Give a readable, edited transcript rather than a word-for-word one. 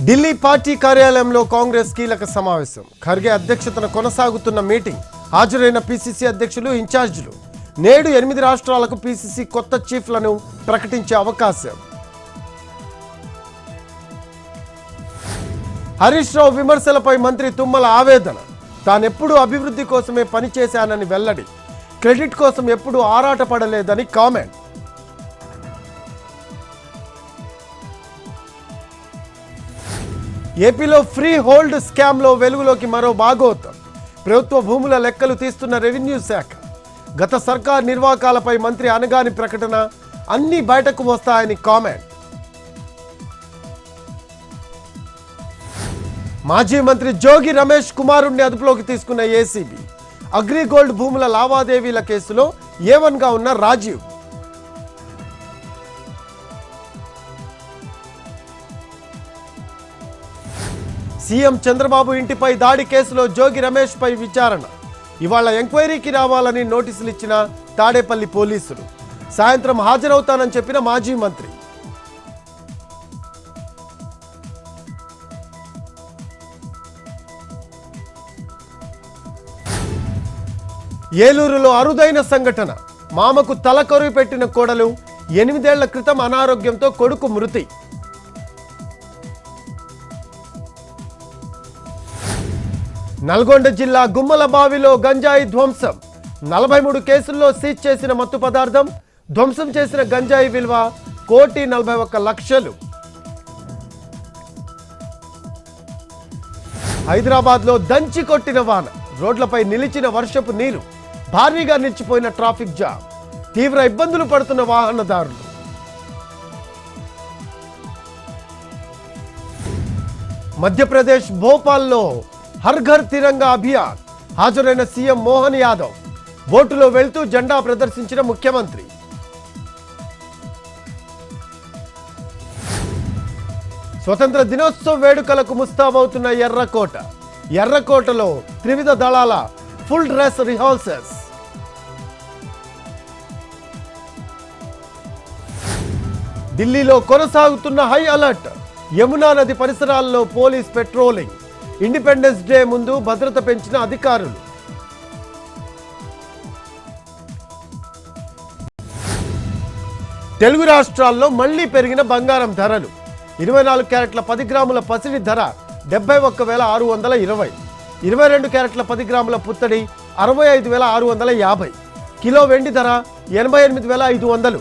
Delhi party కార్యాలయంలో కాంగ్రెస్ కీలక సమావేశం. ఖర్గే అధ్యక్షతన కొనసాగుతున్న మీటింగ్. హాజరైన పీసీసీ అధ్యక్షులు, ఇన్ఛార్జీలు. నేడు 8 రాష్ట్రాలకు పీసీసీ కొత్త చీఫ్లను ప్రకటించే అవకాశం. హరీష్ రావు విమర్శలపై మంత్రి తుమ్మల ఆవేదన. తానెప్పుడూ అభివృద్ధి కోసమే పనిచేశానని వెల్లడి. క్రెడిట్ కోసం ఎప్పుడూ ఆరాటపడలేదని కామెంట్. ఏపీలో ఫ్రీ హోల్డ్ స్కామ్లో వెలుగులోకి మరో భాగోతం. ప్రభుత్వ భూముల లెక్కలు తీస్తున్న రెవెన్యూ శాఖ. గత సర్కార్ నిర్వాకాలపై మంత్రి అనగాని ప్రకటన. అన్నీ బయటకు వస్తాయని కామెంట్. మాజీ మంత్రి జోగి రమేష్ కుమారుణ్ణి అదుపులోకి తీసుకున్న ఏసీబీ. అగ్రిగోల్డ్ భూముల లావాదేవీల కేసులో A1గా ఉన్న రాజీవ్. సీఎం చంద్రబాబు ఇంటిపై దాడి కేసులో జోగి రమేష్ పై విచారణ. ఇవాళ ఎంక్వైరీకి రావాలని నోటీసులు ఇచ్చిన తాడేపల్లి పోలీసులు. సాయంత్రం హాజరవుతానని చెప్పిన మాజీ మంత్రి. ఏలూరులో అరుదైన సంఘటన. మామకు తల కొరువు పెట్టిన కోడలు. 8 ఏళ్ల క్రితం అనారోగ్యంతో కొడుకు మృతి. నల్గొండ జిల్లా గుమ్మలబావిలో గంజాయి ధ్వంసం. 43 కేసుల్లో సీజ్ చేసిన మత్తు పదార్థం. ధ్వంసం చేసిన గంజాయి విలువ 1,41,00,000. హైదరాబాద్లో దంచి కొట్టిన వాన. రోడ్లపై నిలిచిన వర్షపు నీరు. భారీగా నిలిచిపోయిన ట్రాఫిక్ జామ్. తీవ్ర ఇబ్బందులు పడుతున్న వాహనదారులు. మధ్యప్రదేశ్ భోపాల్లో హర్ ఘర్ తిరంగా అభియాన్. హాజరైన సీఎం మోహన్ యాదవ్. బోటులో వెళ్తూ జెండా ప్రదర్శించిన ముఖ్యమంత్రి. స్వతంత్ర దినోత్సవ వేడుకలకు ముస్తాబవుతున్న ఎర్రకోట. ఎర్రకోటలో త్రివిధ దళాల ఫుల్ డ్రెస్ రిహార్సల్స్. ఢిల్లీలో కొనసాగుతున్న హై అలర్ట్. యమునా నది పరిసరాల్లో పోలీస్ పెట్రోలింగ్. ఇండిపెండెన్స్ డే ముందు భద్రత పెంచిన అధికారులు. తెలుగు రాష్ట్రాల్లో మళ్లీ పెరిగిన బంగారం ధరలు. 24 క్యారెట్ల 10 గ్రాముల పసిడి ధర 71,620. 22 క్యారెట్ల 10 గ్రాముల పుత్తడి 65,650. కిలో వెండి ధర 88,500.